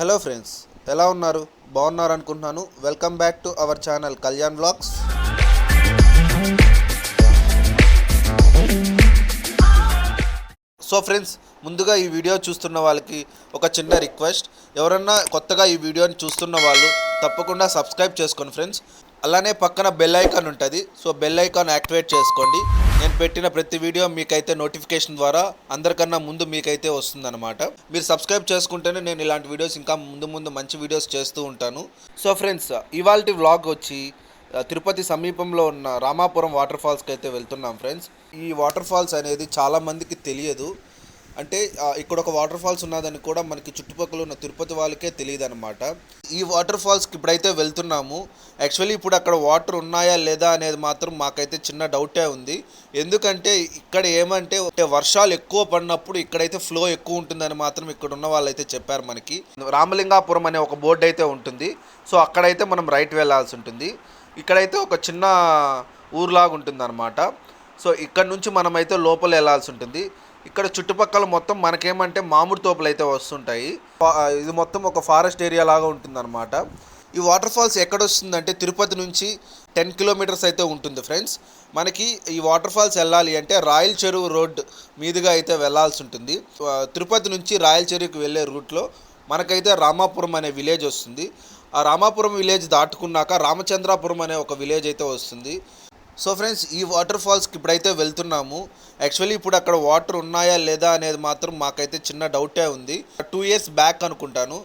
Hello friends, ఎలా ఉన్నారు? బాగున్నారు అనుకుంటున్నాను. Welcome back to our channel Kalyan vlogs. So friends, ముందుగా ఈ వీడియో చూస్తున్న వాళ్ళకి ఒక చిన్న రిక్వెస్ట్. ఎవరన్నా కొత్తగా ఈ వీడియోని చూస్తున్న వాళ్ళు తప్పకుండా సబ్స్క్రైబ్ చేసుకోండి ఫ్రెండ్స్. అలానే పక్కన బెల్ ఐకాన్ ఉంటుంది. సో బెల్ ఐకాన్ యాక్టివేట్ చేసుకోండి. నేను పెట్టిన ప్రతి వీడియో మీకైతే నోటిఫికేషన్ ద్వారా అందరికన్నా ముందు మీకైతే వస్తుందన్నమాట. మీరు సబ్స్క్రైబ్ చేసుకుంటేనే నేను ఇలాంటి వీడియోస్ ఇంకా ముందు మంచి వీడియోస్ చేస్తూ ఉంటాను. సో ఫ్రెండ్స్, ఇవాల్టి వ్లాగ్ వచ్చి తిరుపతి సమీపంలో ఉన్న రామాపురం వాటర్ ఫాల్స్కి అయితే వెళ్తున్నాం ఫ్రెండ్స్. ఈ వాటర్ ఫాల్స్ అనేది చాలామందికి తెలియదు. అంటే ఇక్కడ ఒక వాటర్ ఫాల్స్ ఉన్నదని కూడా మనకి చుట్టుపక్కల ఉన్న తిరుపతి వాళ్ళకే తెలియదు అనమాట. ఈ వాటర్ ఫాల్స్కి ఇప్పుడైతే వెళ్తున్నాము. యాక్చువల్లీ ఇప్పుడు అక్కడ వాటర్ ఉన్నాయా లేదా అనేది మాత్రం మాకైతే చిన్న డౌటే ఉంది. ఎందుకంటే ఇక్కడ ఏమంటే వర్షాలు ఎక్కువ పడినప్పుడు ఇక్కడైతే ఫ్లో ఎక్కువ ఉంటుందని మాత్రం ఇక్కడ ఉన్న వాళ్ళు అయితే చెప్పారు మనకి. రామలింగాపురం అనే ఒక బోర్డు అయితే ఉంటుంది. సో అక్కడైతే మనం రైట్ వెళ్ళాల్సి ఉంటుంది. ఇక్కడైతే ఒక చిన్న ఊరులాగా ఉంటుంది అనమాట. సో ఇక్కడ నుంచి మనమైతే లోపల వెళ్ళాల్సి ఉంటుంది. ఇక్కడ చుట్టుపక్కల మొత్తం మనకేమంటే మామిడి తోపులు అయితే వస్తుంటాయి. ఇది మొత్తం ఒక ఫారెస్ట్ ఏరియా లాగా ఉంటుందన్నమాట. ఈ వాటర్ ఫాల్స్ ఎక్కడ వస్తుందంటే తిరుపతి నుంచి 10 కిలోమీటర్స్ అయితే ఉంటుంది ఫ్రెండ్స్. మనకి ఈ వాటర్ ఫాల్స్ వెళ్ళాలి అంటే రాయల్ చెరువు రోడ్ మీదుగా అయితే వెళ్ళాల్సి ఉంటుంది. తిరుపతి నుంచి రాయల్ చెరువుకి వెళ్ళే రూట్లో మనకైతే రామాపురం అనే విలేజ్ వస్తుంది. ఆ రామాపురం విలేజ్ దాటుకున్నాక రామచంద్రాపురం అనే ఒక విలేజ్ అయితే వస్తుంది. సో ఫ్రెండ్స్, ఈ వాటర్ ఫాల్స్కి ఇప్పుడైతే వెళ్తున్నాము. యాక్చువల్లీ ఇప్పుడు అక్కడ వాటర్ ఉన్నాయా లేదా అనేది మాత్రం మాకైతే చిన్న డౌటే ఉంది. 2 years బ్యాక్ అనుకుంటాను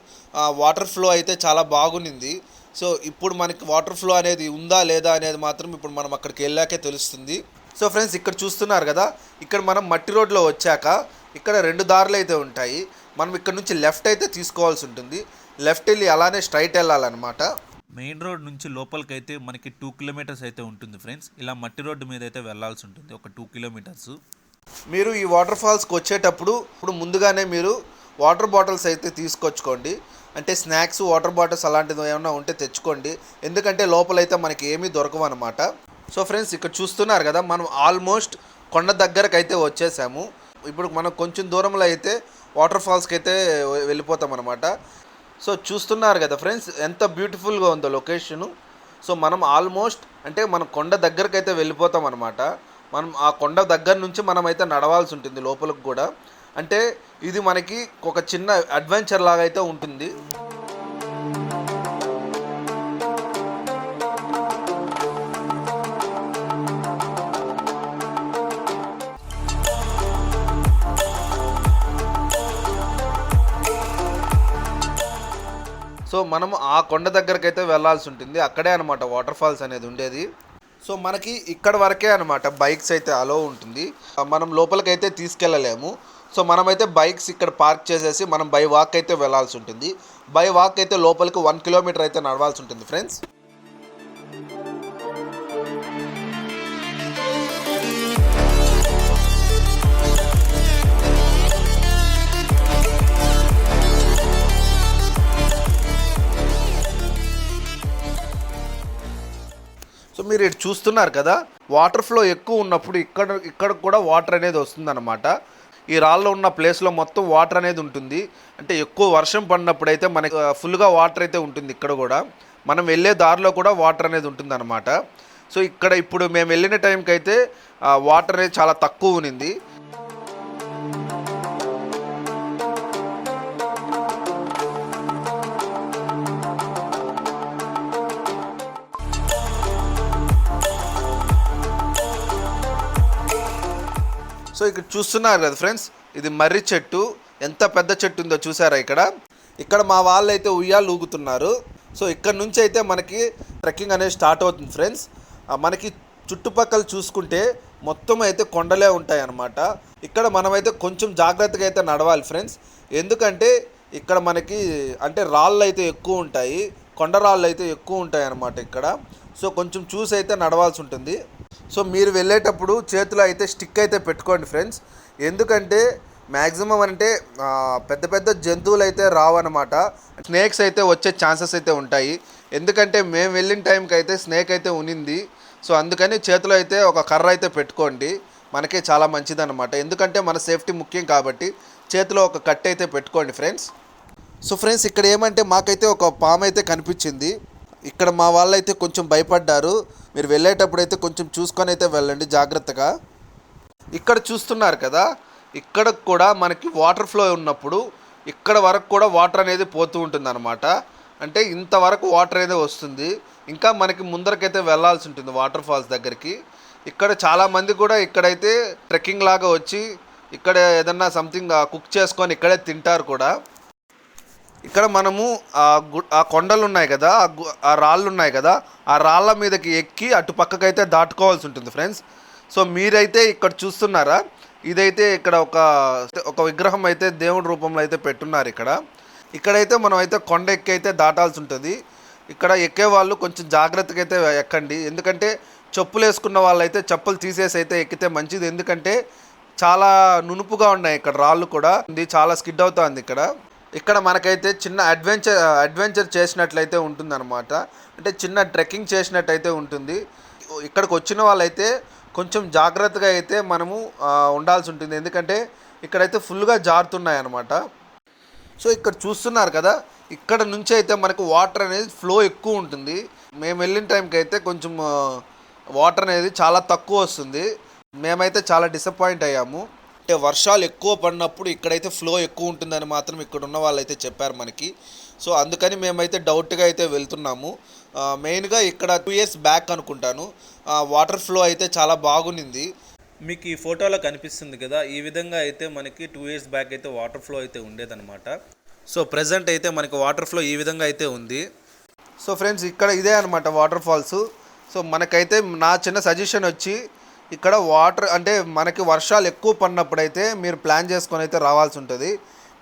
వాటర్ ఫ్లో అయితే చాలా బాగుంది. సో ఇప్పుడు మనకి వాటర్ ఫ్లో అనేది ఉందా లేదా అనేది మాత్రం ఇప్పుడు మనం అక్కడికి వెళ్ళాకే తెలుస్తుంది. సో ఫ్రెండ్స్, ఇక్కడ చూస్తున్నారు కదా, ఇక్కడ మనం మట్టి రోడ్లో వచ్చాక ఇక్కడ 2 దారులు అయితే ఉంటాయి. మనం ఇక్కడ నుంచి లెఫ్ట్ అయితే తీసుకోవాల్సి ఉంటుంది. లెఫ్ట్ వెళ్ళి అలానే స్ట్రైట్ వెళ్ళాలన్నమాట. మెయిన్ రోడ్ నుంచి లోపలికైతే మనకి 2 కిలోమీటర్స్ అయితే ఉంటుంది ఫ్రెండ్స్. ఇలా మట్టి రోడ్డు మీద అయితే వెళ్ళాల్సి ఉంటుంది, ఒక 2 కిలోమీటర్స్. మీరు ఈ వాటర్ ఫాల్స్కి వచ్చేటప్పుడు ముందుగానే మీరు వాటర్ బాటిల్స్ అయితే తీసుకొచ్చుకోండి. అంటే స్నాక్స్, వాటర్ బాటిల్స్ అలాంటిది ఏమైనా ఉంటే తెచ్చుకోండి. ఎందుకంటే లోపలైతే మనకి ఏమీ దొరకవు అనమాట. సో ఫ్రెండ్స్, ఇక్కడ చూస్తున్నారు కదా, మనం ఆల్మోస్ట్ కొండ దగ్గరకు అయితే వచ్చేసాము. ఇప్పుడు మనం కొంచెం దూరంలో అయితే వాటర్ ఫాల్స్కి అయితే వెళ్ళిపోతాం అనమాట. సో చూస్తున్నారు కదా ఫ్రెండ్స్, ఎంత బ్యూటిఫుల్గా ఉందో లొకేషను. సో మనం ఆల్మోస్ట్ అంటే మనం కొండ దగ్గరకు అయితే వెళ్ళిపోతాం అనమాట. మనం ఆ కొండ దగ్గర నుంచి మనం అయితే నడవాల్సి ఉంటుంది లోపలికి కూడా. అంటే ఇది మనకి ఒక చిన్న అడ్వెంచర్ లాగా అయితే ఉంటుంది. సో మనం ఆ కొండ దగ్గరకు అయితే వెళ్ళాల్సి ఉంటుంది. అక్కడే అనమాట వాటర్ ఫాల్స్ అనేది ఉండేది. సో మనకి ఇక్కడ వరకే అనమాట బైక్స్ అయితే అలో ఉంటుంది. మనం లోపలికైతే తీసుకెళ్ళలేము. సో మనమైతే బైక్స్ ఇక్కడ పార్క్ చేసేసి మనం బై వాక్ అయితే వెళ్ళాల్సి ఉంటుంది. బై వాక్ అయితే లోపలికి 1 కిలోమీటర్ అయితే నడవాల్సి ఉంటుంది ఫ్రెండ్స్. సో మీరు ఇటు చూస్తున్నారు కదా, వాటర్ ఫ్లో ఎక్కువ ఉన్నప్పుడు ఇక్కడ కూడా వాటర్ అనేది వస్తుందన్నమాట. ఈ రాళ్ళలో ఉన్న ప్లేస్లో మొత్తం వాటర్ అనేది ఉంటుంది. అంటే ఎక్కువ వర్షం పడినప్పుడు అయితే మనకి ఫుల్గా వాటర్ అయితే ఉంటుంది. ఇక్కడ కూడా మనం వెళ్ళే దారిలో కూడా వాటర్ అనేది ఉంటుంది అనమాట. సో ఇక్కడ ఇప్పుడు మేము వెళ్ళిన టైంకి అయితే వాటర్ అనేది చాలా తక్కువ ఉంది. సో ఇక్కడ చూస్తున్నారు కదా ఫ్రెండ్స్, ఇది మర్రి చెట్టు. ఎంత పెద్ద చెట్టు ఉందో చూసారా ఇక్కడ మా వాళ్ళు అయితే ఉయ్యాలు ఊగుతున్నారు. సో ఇక్కడ నుంచి అయితే మనకి ట్రెక్కింగ్ అనేది స్టార్ట్ అవుతుంది ఫ్రెండ్స్. మనకి చుట్టుపక్కల చూసుకుంటే మొత్తం అయితే కొండలే ఉంటాయి అన్నమాట. ఇక్కడ మనమైతే కొంచెం జాగ్రత్తగా అయితే నడవాలి ఫ్రెండ్స్. ఎందుకంటే ఇక్కడ మనకి అంటే రాళ్ళు అయితే ఎక్కువ ఉంటాయి, కొండ రాళ్ళు అయితే ఎక్కువ ఉంటాయి అన్నమాట ఇక్కడ. సో కొంచెం చూసి అయితే నడవాల్సి ఉంటుంది. సో మీరు వెళ్ళేటప్పుడు చేతిలో అయితే స్టిక్ అయితే పెట్టుకోండి ఫ్రెండ్స్. ఎందుకంటే మ్యాక్సిమం అంటే పెద్ద జంతువులు అయితే రావన్నమాట. స్నేక్స్ అయితే వచ్చే ఛాన్సెస్ అయితే ఉంటాయి. ఎందుకంటే మేము వెళ్ళిన టైంకి అయితే స్నేక్ అయితే ఉనింది. సో అందుకని చేతిలో అయితే ఒక కర్ర అయితే పెట్టుకోండి, మనకే చాలా మంచిదన్నమాట. ఎందుకంటే మన సేఫ్టీ ముఖ్యం కాబట్టి చేతిలో ఒక కట్ అయితే పెట్టుకోండి ఫ్రెండ్స్. సో ఫ్రెండ్స్ ఇక్కడ ఏమంటే మాకైతే ఒక పాము అయితే కనిపించింది. ఇక్కడ మా వాళ్ళైతే కొంచెం భయపడ్డారు. మీరు వెళ్ళేటప్పుడు అయితే కొంచెం చూసుకొని అయితే వెళ్ళండి జాగ్రత్తగా. ఇక్కడ చూస్తున్నారు కదా, ఇక్కడ కూడా మనకి వాటర్ ఫ్లో ఉన్నప్పుడు ఇక్కడ వరకు కూడా వాటర్ అనేది పోతూ ఉంటుంది అనమాట. అంటే ఇంతవరకు వాటర్ అనేది వస్తుంది. ఇంకా మనకి ముందరకైతే వెళ్ళాల్సి ఉంటుంది వాటర్ ఫాల్స్ దగ్గరికి. ఇక్కడ చాలామంది కూడా ఇక్కడైతే ట్రెక్కింగ్ లాగా వచ్చి ఇక్కడ ఏదన్నా సంథింగ్ కుక్ చేసుకొని ఇక్కడే తింటారు కూడా. ఇక్కడ మనము ఆ కొండలు ఉన్నాయి కదా, ఆ రాళ్ళు ఉన్నాయి కదా, ఆ రాళ్ళ మీదకి ఎక్కి అటు పక్కకైతే దాటుకోవాల్సి ఉంటుంది ఫ్రెండ్స్. సో మీరైతే ఇక్కడ చూస్తున్నారా, ఇదైతే ఇక్కడ ఒక విగ్రహం అయితే దేవుడి రూపంలో అయితే పెట్టున్నారు. ఇక్కడైతే మనం అయితే కొండ ఎక్కి అయితే దాటాల్సి ఉంటుంది. ఇక్కడ ఎక్కే వాళ్ళు కొంచెం జాగ్రత్తగా అయితే ఎక్కండి. ఎందుకంటే చెప్పులు వేసుకున్న వాళ్ళు అయితే చెప్పులు తీసేసి అయితే ఎక్కితే మంచిది. ఎందుకంటే చాలా నునుపుగా ఉన్నాయి ఇక్కడ రాళ్ళు కూడా, ఇది చాలా స్కిడ్ అవుతుంది. ఇక్కడ మనకైతే చిన్న అడ్వెంచర్ చేసినట్లయితే ఉంటుంది అనమాట. అంటే చిన్న ట్రెక్కింగ్ చేసినట్టయితే ఉంటుంది. ఇక్కడికి వచ్చిన వాళ్ళైతే కొంచెం జాగ్రత్తగా అయితే మనము ఉండాల్సి ఉంటుంది. ఎందుకంటే ఇక్కడైతే ఫుల్గా జారుతున్నాయి అన్నమాట. సో ఇక్కడ చూస్తున్నారు కదా, ఇక్కడ నుంచి అయితే మనకు వాటర్ అనేది ఫ్లో ఎక్కువ ఉంటుంది. మేము వెళ్ళిన టైంకి అయితే కొంచెం వాటర్ అనేది చాలా తక్కువ వస్తుంది. మేమైతే చాలా డిసప్పాయింట్ అయ్యాము. అంటే వర్షాలు ఎక్కువ పడినప్పుడు ఇక్కడైతే ఫ్లో ఎక్కువ ఉంటుందని మాత్రం ఇక్కడ ఉన్న వాళ్ళైతే చెప్పారు మనకి. సో అందుకని మేమైతే డౌట్గా అయితే వెళ్తున్నాము. మెయిన్గా ఇక్కడ 2 years బ్యాక్ అనుకుంటాను వాటర్ ఫ్లో అయితే చాలా బాగుంది. మీకు ఈ ఫోటోలో కనిపిస్తుంది కదా, ఈ విధంగా అయితే మనకి 2 years బ్యాక్ అయితే వాటర్ ఫ్లో అయితే ఉండేదన్నమాట. సో ప్రజెంట్ అయితే మనకి వాటర్ ఫ్లో ఈ విధంగా అయితే ఉంది. సో ఫ్రెండ్స్ ఇక్కడ ఇదే అనమాట వాటర్ ఫాల్స్. సో మనకైతే నా చిన్న సజెషన్ వచ్చి, ఇక్కడ వాటర్ అంటే మనకి వర్షాలు ఎక్కువ పడినప్పుడైతే మీరు ప్లాన్ చేసుకొని అయితే రావాల్సి ఉంటుంది.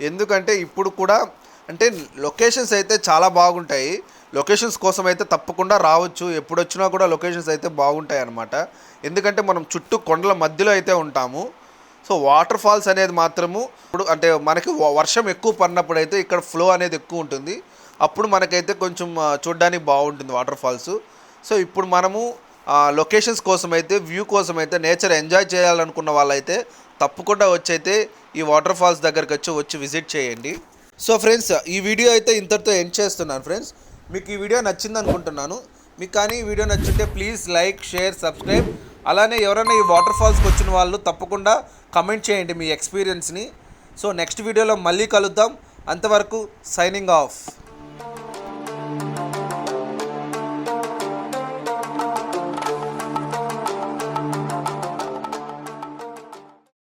ఎందుకంటే ఇప్పుడు కూడా అంటే లొకేషన్స్ అయితే చాలా బాగుంటాయి. లొకేషన్స్ కోసం అయితే తప్పకుండా రావచ్చు. ఎప్పుడు వచ్చినా కూడా లొకేషన్స్ అయితే బాగుంటాయి అన్నమాట. ఎందుకంటే మనం చుట్టూ కొండల మధ్యలో అయితే ఉంటాము. సో వాటర్ ఫాల్స్ అనేది మాత్రము ఇప్పుడు అంటే మనకి వర్షం ఎక్కువ పడినప్పుడు అయితే ఇక్కడ ఫ్లో అనేది ఎక్కువ ఉంటుంది. అప్పుడు మనకైతే కొంచెం చూడడానికి బాగుంటుంది వాటర్ ఫాల్స్. సో ఇప్పుడు మనము లొకేషన్స్ కోసం అయితే, వ్యూ కోసం అయితే, నేచర్ ఎంజాయ్ చేయాలనుకున్న వాళ్ళైతే తప్పకుండా వచ్చి అయితే ఈ వాటర్ ఫాల్స్ దగ్గరికి వచ్చి విజిట్ చేయండి. సో ఫ్రెండ్స్ ఈ వీడియో అయితే ఇంతటితో ఎండ్ చేస్తున్నాను ఫ్రెండ్స్. మీకు ఈ వీడియో నచ్చింది అనుకుంటున్నాను. మీకు కానీ ఈ వీడియో నచ్చుంటే ప్లీజ్ లైక్, షేర్, సబ్స్క్రైబ్. అలానే ఎవరైనా ఈ వాటర్ ఫాల్స్కి వచ్చిన వాళ్ళు తప్పకుండా కమెంట్ చేయండి మీ ఎక్స్పీరియన్స్ని. సో నెక్స్ట్ వీడియోలో మళ్ళీ కలుద్దాం. అంతవరకు సైనింగ్ ఆఫ్.